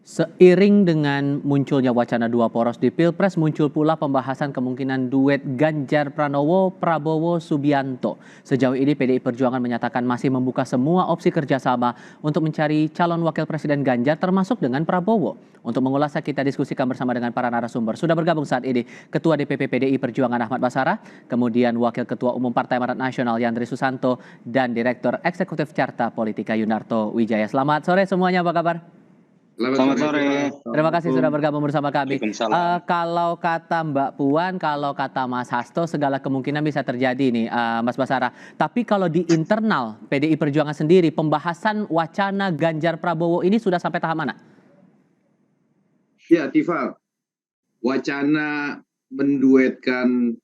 Seiring dengan munculnya wacana dua poros di Pilpres, muncul pula pembahasan kemungkinan duet Ganjar Pranowo, Prabowo Subianto. Sejauh ini PDI Perjuangan menyatakan masih membuka semua opsi kerjasama untuk mencari calon wakil presiden Ganjar termasuk dengan Prabowo. Untuk mengulasnya kita diskusikan bersama dengan para narasumber. Sudah bergabung saat ini Ketua DPP PDI Perjuangan Ahmad Basarah, kemudian Wakil Ketua Umum Partai Amanat Nasional Yandri Susanto, dan Direktur Eksekutif Carta Politika Yunarto Wijaya. Selamat sore semuanya, apa kabar? Selamat sore. Terima kasih sudah bergabung bersama kami. Waalaikumsalam. Kalau kata Mbak Puan, kalau kata Mas Hasto, segala kemungkinan bisa terjadi nih, Mas Basara. Tapi kalau di internal PDI Perjuangan sendiri, pembahasan wacana Ganjar Prabowo ini sudah sampai tahap mana? Ya, Tifal, wacana menduetkan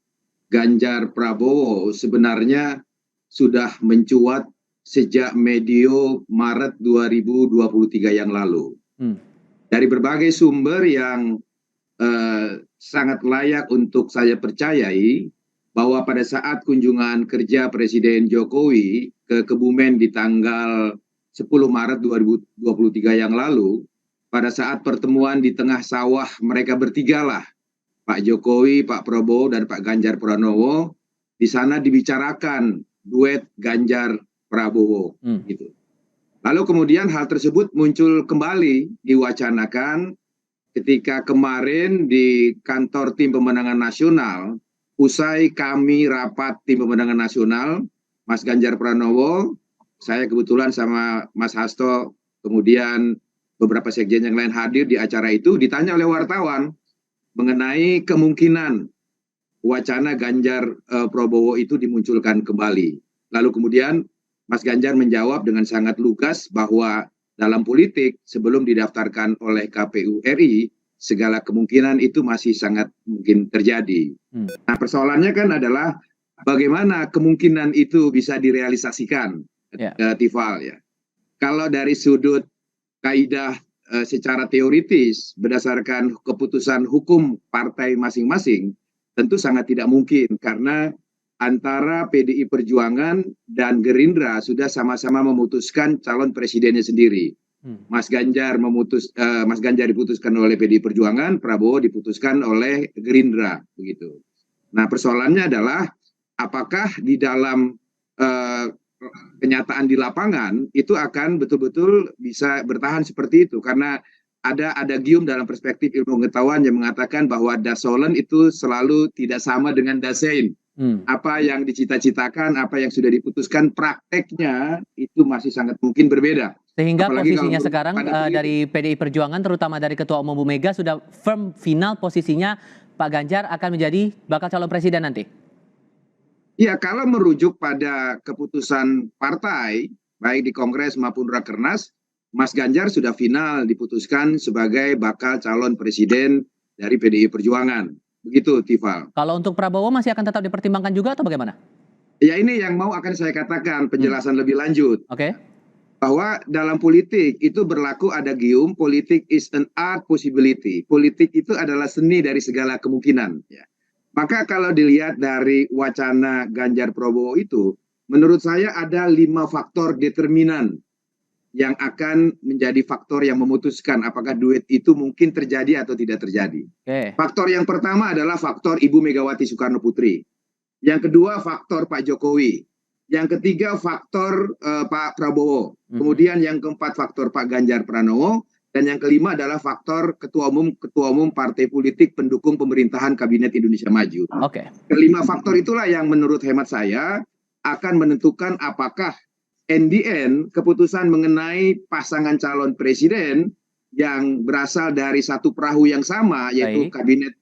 Ganjar Prabowo sebenarnya sudah mencuat sejak medio Maret 2023 yang lalu. Dari berbagai sumber yang sangat layak untuk saya percayai, bahwa pada saat kunjungan kerja Presiden Jokowi ke Kebumen di tanggal 10 Maret 2023 yang lalu, pada saat pertemuan di tengah sawah mereka bertiga lah, Pak Jokowi, Pak Prabowo, dan Pak Ganjar Pranowo, di sana dibicarakan duet Ganjar Prabowo gitu. Lalu kemudian hal tersebut muncul kembali diwacanakan ketika kemarin di kantor tim pemenangan nasional, usai kami rapat tim pemenangan nasional, Mas Ganjar Pranowo, saya kebetulan sama Mas Hasto, kemudian beberapa sekjen yang lain hadir di acara itu, ditanya oleh wartawan mengenai kemungkinan wacana Ganjar Prabowo itu dimunculkan kembali. Lalu kemudian Mas Ganjar menjawab dengan sangat lugas bahwa dalam politik sebelum didaftarkan oleh KPU RI, segala kemungkinan itu masih sangat mungkin terjadi. Nah, persoalannya kan adalah bagaimana kemungkinan itu bisa direalisasikan, Tifal ya. Kalau dari sudut kaidah secara teoritis berdasarkan keputusan hukum partai masing-masing, tentu sangat tidak mungkin karena antara PDI Perjuangan dan Gerindra sudah sama-sama memutuskan calon presidennya sendiri. Mas Ganjar diputuskan oleh PDI Perjuangan, Prabowo diputuskan oleh Gerindra, begitu. Nah, persoalannya adalah apakah di dalam kenyataan di lapangan itu akan betul-betul bisa bertahan seperti itu, karena ada gium dalam perspektif ilmu pengetahuan yang mengatakan bahwa dasolen itu selalu tidak sama dengan dasein. Apa yang dicita-citakan, apa yang sudah diputuskan, prakteknya itu masih sangat mungkin berbeda. Sehingga apalagi posisinya sekarang dari PDI Perjuangan, terutama dari Ketua Umum Bu Mega, sudah firm final posisinya Pak Ganjar akan menjadi bakal calon presiden nanti. Ya, kalau merujuk pada keputusan partai, baik di Kongres maupun Rakernas, Mas Ganjar sudah final diputuskan sebagai bakal calon presiden dari PDI Perjuangan. Begitu, Tifal. Kalau untuk Prabowo masih akan tetap dipertimbangkan juga atau bagaimana? Ya, ini yang mau akan saya katakan penjelasan lebih lanjut. Oke. Bahwa dalam politik itu berlaku ada gium, politik is an art possibility. Politik itu adalah seni dari segala kemungkinan. Ya. Maka kalau dilihat dari wacana Ganjar Prabowo itu, menurut saya ada 5 faktor determinan yang akan menjadi faktor yang memutuskan apakah duet itu mungkin terjadi atau tidak terjadi. Faktor yang pertama adalah faktor Ibu Megawati Soekarno Putri. Yang kedua faktor Pak Jokowi. Yang ketiga faktor Pak Prabowo. Kemudian yang keempat faktor Pak Ganjar Pranowo. Dan yang kelima adalah faktor ketua umum partai politik pendukung pemerintahan Kabinet Indonesia Maju. Kelima faktor itulah yang menurut hemat saya akan menentukan apakah NDN keputusan mengenai pasangan calon presiden yang berasal dari satu perahu yang sama, yaitu Kabinet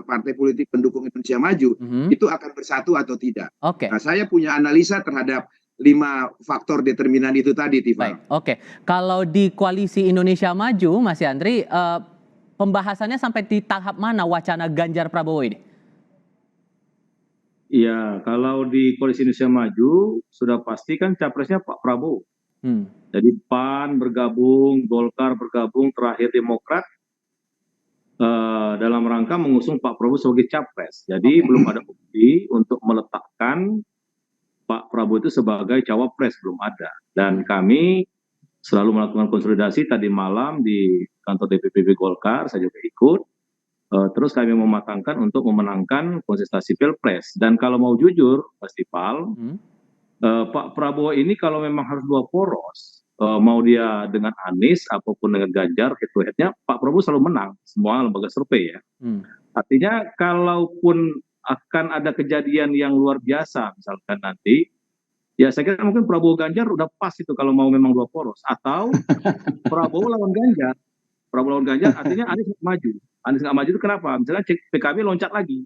Partai Politik Pendukung Indonesia Maju, itu akan bersatu atau tidak. Nah, saya punya analisa terhadap 5 faktor determinan itu tadi, Tifa. Kalau di Koalisi Indonesia Maju, Mas Yandri, pembahasannya sampai di tahap mana wacana Ganjar Prabowo ini? Iya, kalau di Koalisi Indonesia Maju sudah pasti kan capresnya Pak Prabowo. Jadi PAN bergabung, Golkar bergabung, terakhir Demokrat dalam rangka mengusung Pak Prabowo sebagai capres. Jadi belum ada bukti untuk meletakkan Pak Prabowo itu sebagai cawapres, belum ada. Dan kami selalu melakukan konsolidasi. Tadi malam di kantor DPP Golkar saya juga ikut. Terus kami mematangkan untuk memenangkan kontestasi Pilpres. Dan kalau mau jujur, Mas Ipal, Pak Prabowo ini kalau memang harus dua poros, mau dia dengan Anies apapun dengan Ganjar, head to headnya Pak Prabowo selalu menang semua lembaga survei ya. Artinya kalaupun akan ada kejadian yang luar biasa misalkan nanti, ya saya kira mungkin Prabowo Ganjar udah pas itu kalau mau memang dua poros, atau Prabowo lawan Ganjar. Prabowo lawan Ganjar artinya Anies nggak maju. Anies nggak maju itu kenapa? Misalnya PKB loncat lagi.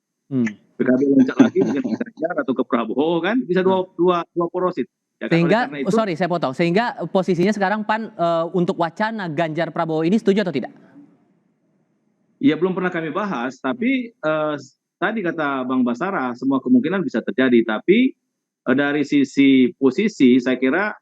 PKB loncat lagi mungkin ke Ganjar atau ke Prabowo, kan bisa dua poros itu. Ya kan? Sehingga, Oleh karena itu, sorry saya potong, sehingga posisinya sekarang PAN untuk wacana Ganjar Prabowo ini setuju atau tidak? ya belum pernah kami bahas, tapi tadi kata Bang Basara semua kemungkinan bisa terjadi. Tapi dari sisi posisi saya kira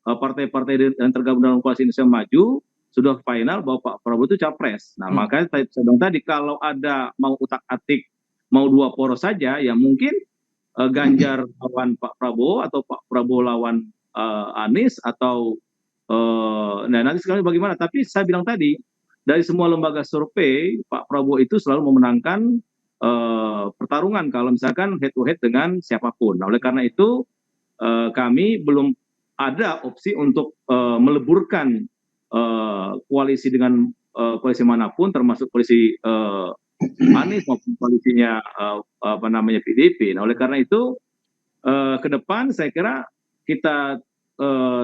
partai-partai yang tergabung dalam koalisi Indonesia Maju sudah final bahwa Pak Prabowo itu capres. Nah, makanya saya bilang tadi kalau ada mau utak-atik mau dua poros saja, ya mungkin Ganjar lawan Pak Prabowo atau Pak Prabowo lawan Anies atau nah nanti sekali bagaimana. Tapi saya bilang tadi dari semua lembaga survei Pak Prabowo itu selalu memenangkan pertarungan kalau misalkan head to head dengan siapapun. Nah, oleh karena itu kami belum ada opsi untuk meleburkan koalisi dengan koalisi manapun, termasuk koalisi Anies maupun koalisinya PDIP. Nah, oleh karena itu ke depan saya kira kita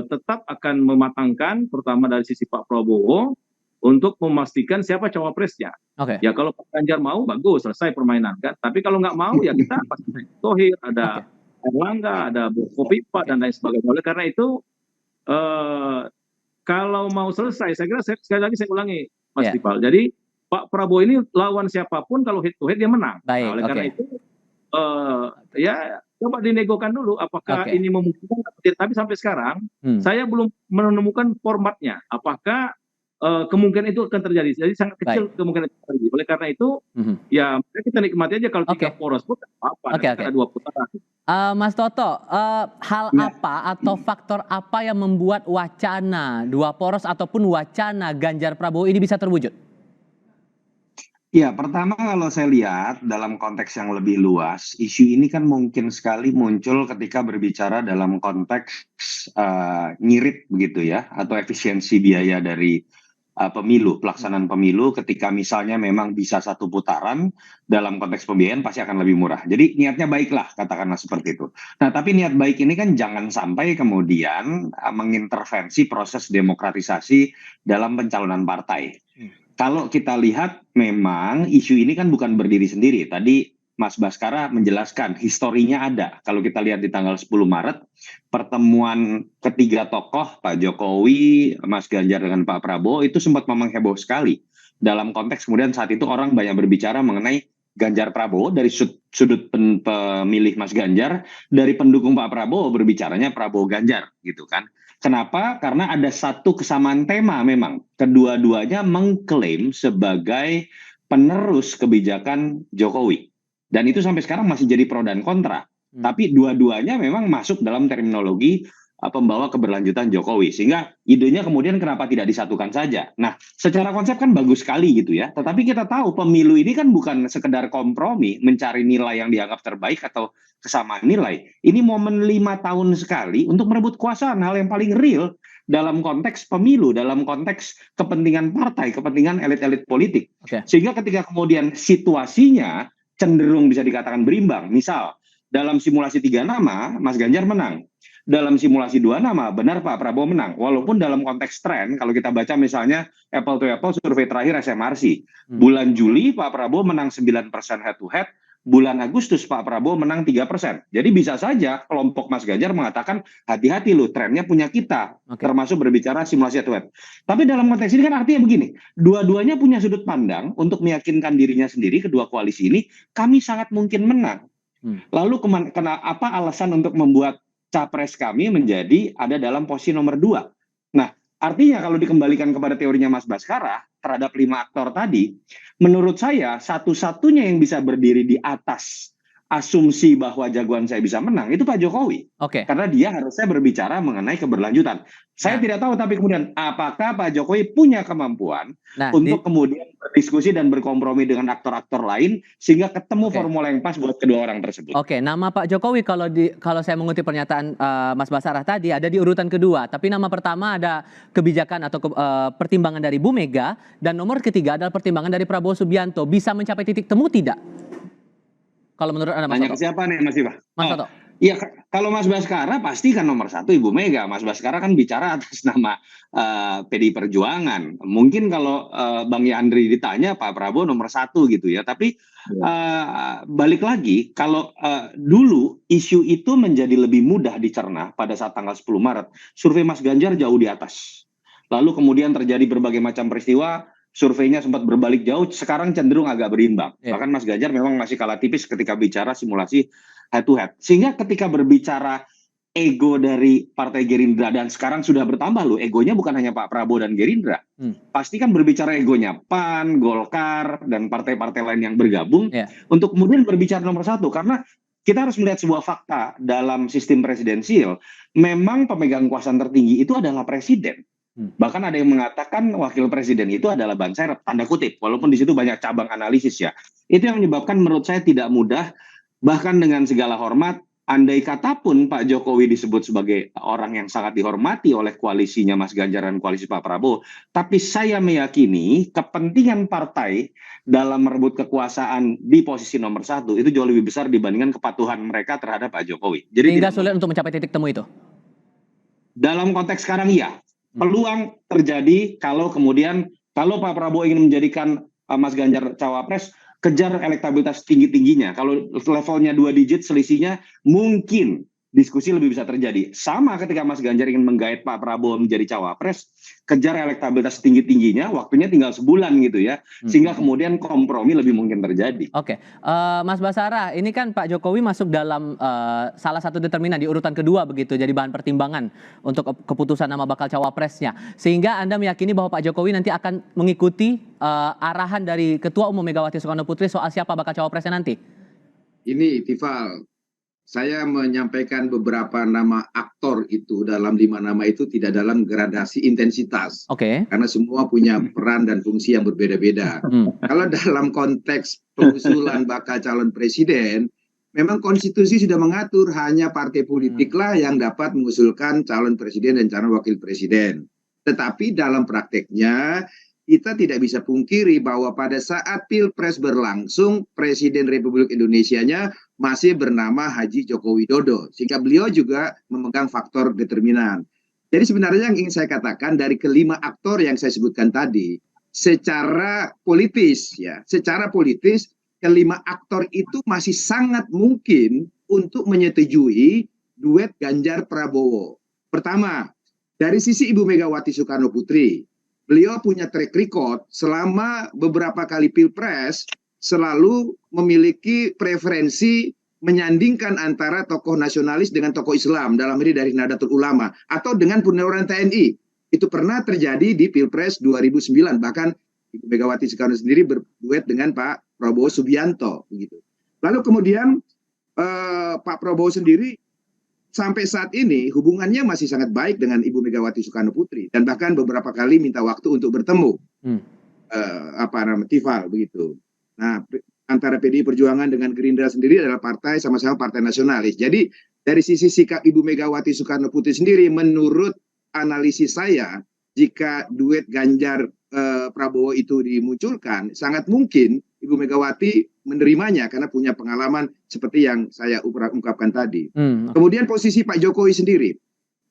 tetap akan mematangkan pertama dari sisi Pak Prabowo untuk memastikan siapa cawapresnya. Ya kalau Pak Ganjar mau bagus, selesai permainan kan. Tapi kalau nggak mau ya kita pasti Thohir, ada Erlangga, ada Kofifa dan lain sebagainya. Oleh karena itu kalau mau selesai, saya kira sekali lagi saya ulangi, Mas Ipal. Jadi Pak Prabowo ini lawan siapapun kalau head to head dia menang. Nah, oleh karena itu ya coba dinegokan dulu apakah ini memungkinkan. Tapi sampai sekarang saya belum menemukan formatnya. Apakah kemungkinan itu akan terjadi? Jadi sangat kecil kemungkinan itu terjadi. Oleh karena itu ya kita nikmati aja kalau tiga poros pun apa. Ada dua putaran. Mas Toto, hal apa atau faktor apa yang membuat wacana dua poros ataupun wacana Ganjar Prabowo ini bisa terwujud? Ya, pertama kalau saya lihat dalam konteks yang lebih luas, isu ini kan mungkin sekali muncul ketika berbicara dalam konteks nyirit begitu ya, atau efisiensi biaya dari pemilu, pelaksanaan pemilu ketika misalnya memang bisa satu putaran dalam konteks pembiayaan pasti akan lebih murah. Jadi niatnya baiklah, katakanlah seperti itu. Nah, tapi niat baik ini kan jangan sampai kemudian mengintervensi proses demokratisasi dalam pencalonan partai. Kalau kita lihat memang isu ini kan bukan berdiri sendiri. Tadi Mas Baskara menjelaskan historinya ada. Kalau kita lihat di tanggal 10 Maret, pertemuan ketiga tokoh, Pak Jokowi, Mas Ganjar dengan Pak Prabowo, itu sempat memang heboh sekali. Dalam konteks kemudian saat itu orang banyak berbicara mengenai Ganjar Prabowo dari sudut pemilih Mas Ganjar, dari pendukung Pak Prabowo berbicaranya Prabowo Ganjar gitu kan. Kenapa? Karena ada satu kesamaan tema memang. Kedua-duanya mengklaim sebagai penerus kebijakan Jokowi. Dan itu sampai sekarang masih jadi pro dan kontra. Tapi dua-duanya memang masuk dalam terminologi pembawa keberlanjutan Jokowi. Sehingga idenya kemudian kenapa tidak disatukan saja. Nah, secara konsep kan bagus sekali gitu ya. Tetapi kita tahu pemilu ini kan bukan sekedar kompromi, mencari nilai yang dianggap terbaik atau kesamaan nilai. Ini momen 5 tahun sekali untuk merebut kekuasaan, hal yang paling real dalam konteks pemilu, dalam konteks kepentingan partai, kepentingan elit-elit politik. Sehingga ketika kemudian situasinya cenderung bisa dikatakan berimbang. Misal, dalam simulasi 3 nama, Mas Ganjar menang. Dalam simulasi 2 nama, benar Pak Prabowo menang. Walaupun dalam konteks tren, kalau kita baca misalnya apple to apple survei terakhir SMRC. Bulan Juli Pak Prabowo menang 9% head to head. Bulan Agustus Pak Prabowo menang 3%. Jadi bisa saja kelompok Mas Ganjar mengatakan hati-hati loh, trennya punya kita. Termasuk berbicara simulasi head to head. Tapi dalam konteks ini kan artinya begini. Dua-duanya punya sudut pandang untuk meyakinkan dirinya sendiri, kedua koalisi ini, kami sangat mungkin menang. Lalu apa alasan untuk membuat capres kami menjadi ada dalam posisi nomor 2? Nah, artinya kalau dikembalikan kepada teorinya Mas Baskara terhadap 5 aktor tadi, menurut saya satu-satunya yang bisa berdiri di atas asumsi bahwa jagoan saya bisa menang itu Pak Jokowi. Oke. Karena dia harusnya berbicara mengenai keberlanjutan. Saya Nah. tidak tahu tapi kemudian apakah Pak Jokowi punya kemampuan Nah, untuk kemudian berdiskusi dan berkompromi dengan aktor-aktor lain sehingga ketemu Oke. formula yang pas buat kedua orang tersebut. Oke, nama Pak Jokowi kalau saya mengutip pernyataan Mas Basarah tadi ada di urutan kedua, tapi nama pertama ada kebijakan atau pertimbangan dari Bu Mega dan nomor ketiga adalah pertimbangan dari Prabowo Subianto. Bisa mencapai titik temu tidak? Kalau menurut Anda, Mas Nanya Toto? ke siapa nih Mas Iva? Mas Toto. Iya, kalau Mas Baskara pasti kan nomor satu Ibu Mega. Mas Baskara kan bicara atas nama PDI Perjuangan. Mungkin kalau Bang Yandri ditanya Pak Prabowo nomor satu gitu ya. Tapi balik lagi, kalau dulu isu itu menjadi lebih mudah dicerna pada saat tanggal 10 Maret. Survei Mas Ganjar jauh di atas. Lalu kemudian terjadi berbagai macam peristiwa, surveinya sempat berbalik jauh, sekarang cenderung agak berimbang. Bahkan Mas Ganjar memang masih kalah tipis ketika bicara simulasi head to head. Sehingga ketika berbicara ego dari Partai Gerindra dan sekarang sudah bertambah loh, egonya bukan hanya Pak Prabowo dan Gerindra. Pasti kan berbicara egonya PAN, Golkar, dan partai-partai lain yang bergabung untuk kemudian berbicara nomor satu. Karena kita harus melihat sebuah fakta dalam sistem presidensial, memang pemegang kekuasaan tertinggi itu adalah presiden. Bahkan ada yang mengatakan wakil presiden itu adalah ban serep, tanda kutip, walaupun di situ banyak cabang analisis ya. Itu yang menyebabkan menurut saya tidak mudah, bahkan dengan segala hormat, andai kata pun Pak Jokowi disebut sebagai orang yang sangat dihormati oleh koalisinya Mas Ganjar dan koalisi Pak Prabowo, tapi saya meyakini kepentingan partai dalam merebut kekuasaan di posisi nomor satu itu jauh lebih besar dibandingkan kepatuhan mereka terhadap Pak Jokowi. Jadi sehingga sulit untuk mencapai titik temu itu? Dalam konteks sekarang iya. Peluang terjadi kalau kemudian kalau Pak Prabowo ingin menjadikan Mas Ganjar cawapres, kejar elektabilitas tinggi-tingginya. Kalau levelnya 2 digit selisihnya mungkin diskusi lebih bisa terjadi. Sama ketika Mas Ganjar ingin menggait Pak Prabowo menjadi cawapres, kejar elektabilitas tinggi-tingginya, waktunya tinggal sebulan gitu ya. Sehingga kemudian kompromi lebih mungkin terjadi. Oke, Mas Basarah, ini kan Pak Jokowi masuk dalam salah satu determinan di urutan kedua begitu, jadi bahan pertimbangan untuk keputusan nama bakal cawapresnya. Sehingga Anda meyakini bahwa Pak Jokowi nanti akan mengikuti arahan dari Ketua Umum Megawati Soekarno Putri soal siapa bakal cawapresnya nanti? Ini Tifal, saya menyampaikan beberapa nama aktor itu dalam 5 nama itu tidak dalam gradasi intensitas. Oke. Karena semua punya peran dan fungsi yang berbeda-beda. Kalau dalam konteks pengusulan bakal calon presiden, memang konstitusi sudah mengatur hanya partai politiklah yang dapat mengusulkan calon presiden dan calon wakil presiden. Tetapi dalam prakteknya, kita tidak bisa pungkiri bahwa pada saat Pilpres berlangsung, Presiden Republik Indonesia-nya masih bernama Haji Joko Widodo. Sehingga beliau juga memegang faktor determinan. Jadi sebenarnya yang ingin saya katakan dari kelima aktor yang saya sebutkan tadi, secara politis, kelima aktor itu masih sangat mungkin untuk menyetujui duet Ganjar Prabowo. Pertama, dari sisi Ibu Megawati Soekarno Putri, beliau punya track record selama beberapa kali Pilpres selalu memiliki preferensi menyandingkan antara tokoh nasionalis dengan tokoh Islam, dalam ini dari Nahdlatul Ulama, atau dengan Purnawirawan TNI. Itu pernah terjadi di Pilpres 2009, bahkan Ibu Megawati Soekarno sendiri berduet dengan Pak Prabowo Subianto. Begitu. Lalu kemudian Pak Prabowo sendiri sampai saat ini hubungannya masih sangat baik dengan Ibu Megawati Soekarno Putri dan bahkan beberapa kali minta waktu untuk bertemu Tifal begitu. Nah, antara PDI Perjuangan dengan Gerindra sendiri adalah partai sama-sama partai nasionalis. Jadi dari sisi sikap Ibu Megawati Soekarno Putri sendiri, menurut analisis saya, jika duet Ganjar Prabowo itu dimunculkan, sangat mungkin Ibu Megawati menerimanya karena punya pengalaman seperti yang saya ungkapkan tadi. Kemudian posisi Pak Jokowi sendiri,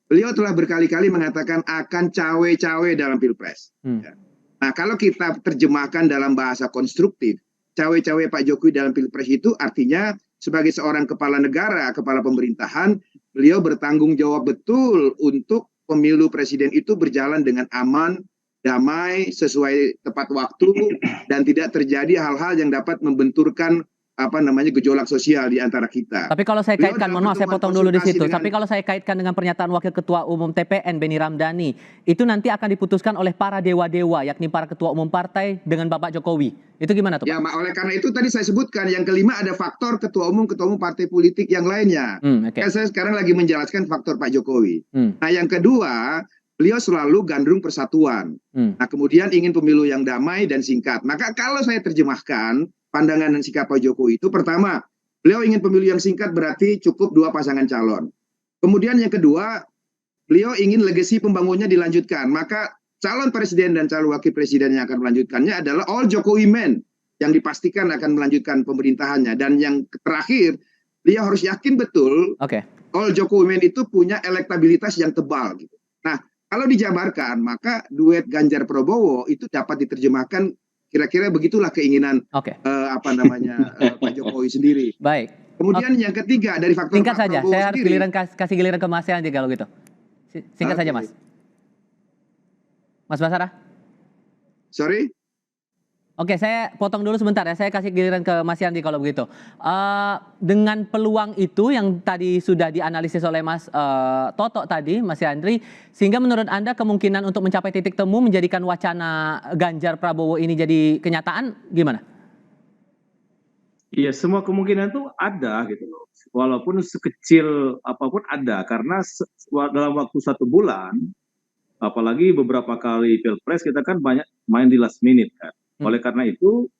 beliau telah berkali-kali mengatakan akan cawe-cawe dalam Pilpres. Nah, kalau kita terjemahkan dalam bahasa konstruktif, cawe-cawe Pak Jokowi dalam Pilpres itu artinya sebagai seorang kepala negara, kepala pemerintahan, beliau bertanggung jawab betul untuk pemilu presiden itu berjalan dengan aman, damai, sesuai tepat waktu, dan tidak terjadi hal-hal yang dapat membenturkan gejolak sosial di antara kita. Tapi kalau saya Beliau kaitkan, dalam mohon maaf saya pertemuan potong dulu di konsultasi situ. dengan- Tapi kalau saya kaitkan dengan pernyataan Wakil Ketua Umum TPN Benny Ramdhani, itu nanti akan diputuskan oleh para dewa-dewa, yakni para ketua umum partai dengan Bapak Jokowi. Itu gimana tuh, Ya, Pak? oleh karena itu tadi saya sebutkan yang kelima ada faktor ketua umum partai politik yang lainnya. Oke. Kan saya sekarang lagi menjelaskan faktor Pak Jokowi. Hmm, Nah, yang kedua, beliau selalu gandrung persatuan. hmm, Nah, kemudian ingin pemilu yang damai dan singkat. Maka kalau saya terjemahkan pandangan dan sikap Pak Jokowi itu, pertama, beliau ingin pemilu yang singkat berarti cukup 2 pasangan calon. Kemudian yang kedua, beliau ingin legasi pembangunnya dilanjutkan. Maka calon presiden dan calon wakil presiden yang akan melanjutkannya adalah all Jokowi men yang dipastikan akan melanjutkan pemerintahannya. Dan yang terakhir, beliau harus yakin betul Oke. all Jokowi men itu punya elektabilitas yang tebal gitu. Nah, kalau dijabarkan, maka duet Ganjar Prabowo itu dapat diterjemahkan kira-kira begitulah keinginan Oke. Pak Jokowi sendiri. Baik. Kemudian yang ketiga dari faktor Singkat Pak saja, Prabowo saya harus sendiri. kasih giliran ke Mas Yandi kalau gitu. Singkat saja, Oke. Mas. Mas Basara? Sorry? Oke, saya potong dulu sebentar ya. Saya kasih giliran ke Mas Yandi kalau begitu. Dengan peluang itu yang tadi sudah dianalisis oleh Mas Toto tadi, Mas Yandri, sehingga menurut Anda kemungkinan untuk mencapai titik temu menjadikan wacana Ganjar Prabowo ini jadi kenyataan gimana? Iya, semua kemungkinan itu ada gitu loh. Walaupun sekecil apapun ada, karena dalam waktu 1 bulan, apalagi beberapa kali pilpres kita kan banyak main di last minute kan. Oleh karena itu,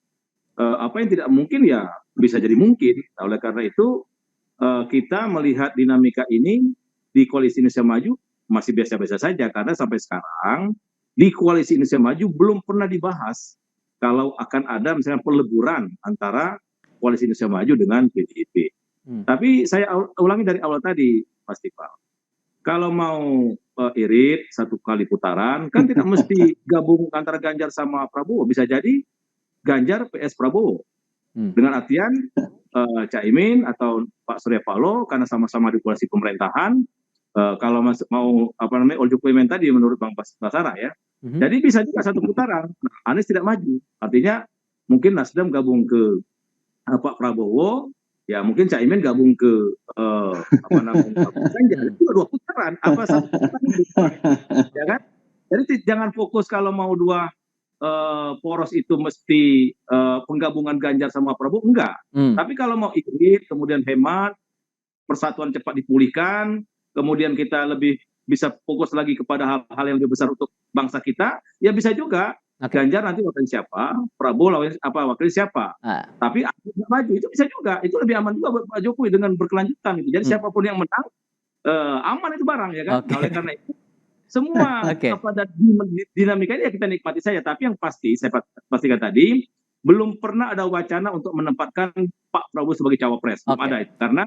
apa yang tidak mungkin ya bisa jadi mungkin. Nah, oleh karena itu, kita melihat dinamika ini di Koalisi Indonesia Maju masih biasa-biasa saja, karena sampai sekarang di Koalisi Indonesia Maju belum pernah dibahas kalau akan ada misalnya peleburan antara Koalisi Indonesia Maju dengan PDIP. Tapi saya ulangi dari awal tadi, Mas Tifal. Kalau mau irit 1 kali putaran, kan tidak mesti gabung antara Ganjar sama Prabowo. Bisa jadi Ganjar PS Prabowo. Dengan artian Caimin atau Pak Surya Paloh, karena sama-sama di koalisi pemerintahan, kalau mau all Jokowi men tadi menurut Bang Basara ya. Jadi bisa juga 1 putaran. Nah, Anies tidak maju. Artinya mungkin Nasdem gabung ke Pak Prabowo, ya mungkin Caimin gabung ke Ganjar. Itu 2 putaran, 1 putaran, ya kan? Jadi jangan fokus kalau mau 2 poros itu mesti penggabungan Ganjar sama Prabowo, enggak. Tapi kalau mau irit, kemudian hemat, persatuan cepat dipulihkan, kemudian kita lebih bisa fokus lagi kepada hal-hal yang lebih besar untuk bangsa kita, ya bisa juga. Ganjar nanti wakil siapa, Prabowo wakil siapa. Tapi tidak maju, itu bisa juga. Itu lebih aman juga buat Pak Jokowi dengan berkelanjutan. Gitu. Jadi siapapun yang menang, aman itu barang ya kan. Oleh karena itu semua dinamika ini ya kita nikmati saja. Tapi yang pasti saya pastikan tadi, belum pernah ada wacana untuk menempatkan Pak Prabowo sebagai cawapres. Belum ada itu. Karena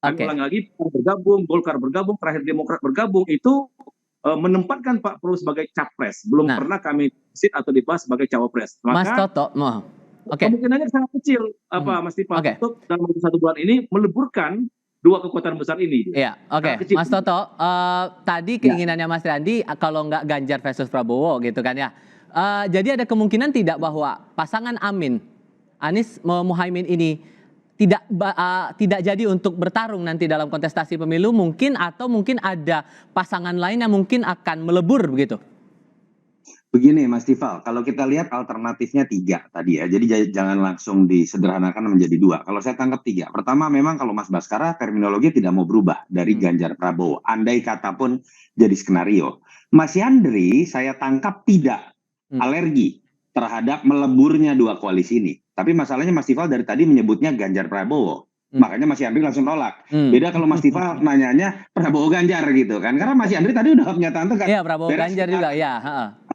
ulang lagi bergabung, Golkar bergabung, terakhir Demokrat bergabung, itu menempatkan Pak Prabowo sebagai capres. Belum pernah kami sit atau dibahas sebagai cawapres. Maka Mas Toto, kemungkinannya sangat kecil, Mas Tifal, untuk dalam 1 bulan ini meleburkan 2 kekuatan besar ini. Iya, Mas Toto, tadi keinginannya Mas Randi kalau nggak Ganjar versus Prabowo gitu kan ya. Jadi ada kemungkinan tidak bahwa pasangan Anies Muhaimin ini tidak jadi untuk bertarung nanti dalam kontestasi pemilu mungkin, atau mungkin ada pasangan lain yang mungkin akan melebur begitu? Begini Mas Tifal, kalau kita lihat alternatifnya 3 tadi ya, jadi jangan langsung disederhanakan menjadi 2. Kalau saya tangkap 3. Pertama, memang kalau Mas Baskara terminologi tidak mau berubah dari Ganjar Prabowo, andai kata pun jadi skenario. Mas Yandri saya tangkap tidak alergi terhadap meleburnya 2 koalisi ini. Tapi masalahnya Mas Tifal dari tadi menyebutnya Ganjar Prabowo. Makanya Mas Yandri langsung nolak. Beda kalau Mas Tifal nanyanya Prabowo Ganjar gitu kan. Karena Mas Yandri tadi udah pernyataan tegas. Iya, Prabowo Ganjar juga ya.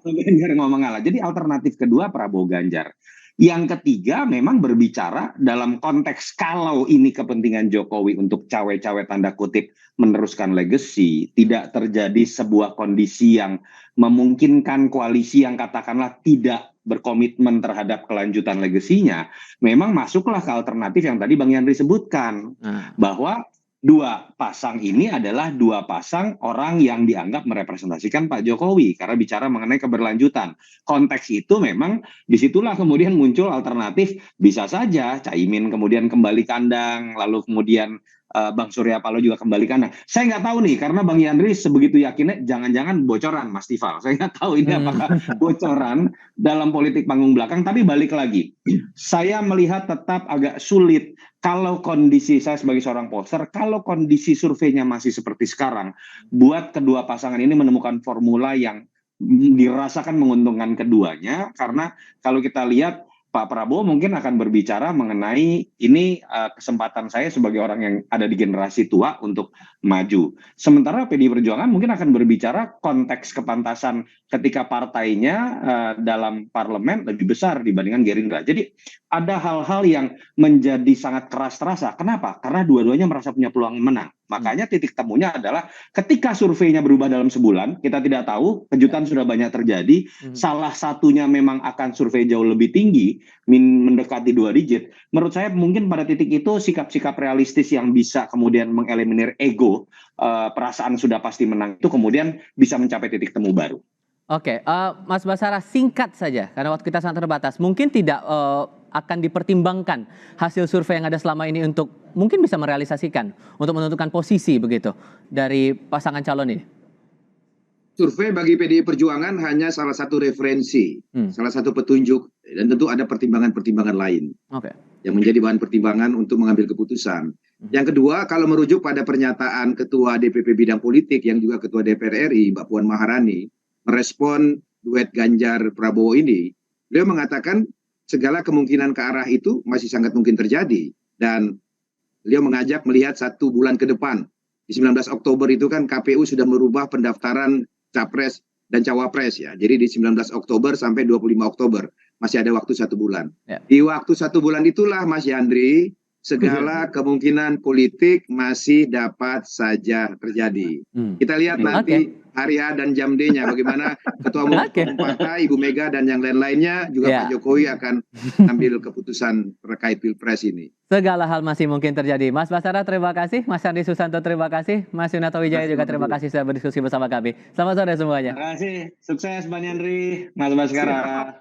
Ganjar ngomong ngalah. Jadi alternatif kedua Prabowo Ganjar. Yang ketiga memang berbicara dalam konteks kalau ini kepentingan Jokowi untuk cawe-cawe tanda kutip meneruskan legacy, tidak terjadi sebuah kondisi yang memungkinkan koalisi yang katakanlah tidak berkomitmen terhadap kelanjutan legasinya, memang masuklah ke alternatif yang tadi Bang Yandri sebutkan, bahwa dua pasang ini adalah dua pasang orang yang dianggap merepresentasikan Pak Jokowi karena bicara mengenai keberlanjutan. Konteks itu memang disitulah kemudian muncul alternatif, bisa saja Caimin kemudian kembali kandang, lalu kemudian Bang Surya Paloh juga kembali kandang. Saya nggak tahu nih karena Bang Yandri sebegitu yakinnya jangan-jangan bocoran Mas Tifal. Saya nggak tahu ini apakah bocoran dalam politik panggung belakang, tapi balik lagi. Saya melihat tetap agak sulit kalau kondisi saya sebagai seorang pollster, kalau kondisi surveinya masih seperti sekarang, buat kedua pasangan ini menemukan formula yang dirasakan menguntungkan keduanya, karena kalau kita lihat Pak Prabowo mungkin akan berbicara mengenai ini kesempatan saya sebagai orang yang ada di generasi tua untuk maju. Sementara PDI Perjuangan mungkin akan berbicara konteks kepantasan ketika partainya dalam parlemen lebih besar dibandingkan Gerindra. Jadi ada hal-hal yang menjadi sangat keras terasa. Kenapa? Karena dua-duanya merasa punya peluang menang. Makanya titik temunya adalah ketika surveinya berubah dalam sebulan, kita tidak tahu, kejutan sudah banyak terjadi, salah satunya memang akan survei jauh lebih tinggi, mendekati 2 digit. Menurut saya mungkin pada titik itu sikap-sikap realistis yang bisa kemudian mengeliminir ego, perasaan sudah pasti menang itu kemudian bisa mencapai titik temu baru. Oke, Mas Basara singkat saja karena waktu kita sangat terbatas. Mungkin tidak akan dipertimbangkan hasil survei yang ada selama ini untuk mungkin bisa merealisasikan untuk menentukan posisi begitu dari pasangan calon ini. Survei bagi PDI Perjuangan hanya salah satu referensi, salah satu petunjuk, dan tentu ada pertimbangan-pertimbangan lain yang menjadi bahan pertimbangan untuk mengambil keputusan. Yang kedua, kalau merujuk pada pernyataan Ketua DPP Bidang Politik yang juga Ketua DPR RI, Mbak Puan Maharani, merespon duet Ganjar Prabowo ini, beliau mengatakan segala kemungkinan ke arah itu masih sangat mungkin terjadi. Dan beliau mengajak melihat 1 bulan ke depan. Di 19 Oktober itu kan KPU sudah merubah pendaftaran Capres dan Cawapres ya. Jadi di 19 Oktober sampai 25 Oktober. Masih ada waktu 1 bulan. Ya. Di waktu 1 bulan itulah Mas Yandri, segala kemungkinan politik masih dapat saja terjadi. Kita lihat nanti hari A dan jam D-nya bagaimana Ketua Umum Partai, Ibu Mega dan yang lain-lainnya juga Pak Jokowi akan ambil keputusan terkait Pilpres ini. Segala hal masih mungkin terjadi. Mas Basara terima kasih, Mas Andi Susanto terima kasih, Mas Yunarto Wijaya juga terima kasih sudah berdiskusi bersama kami. Selamat sore semuanya. Terima kasih, sukses Bang Yandri, Mas Baskara.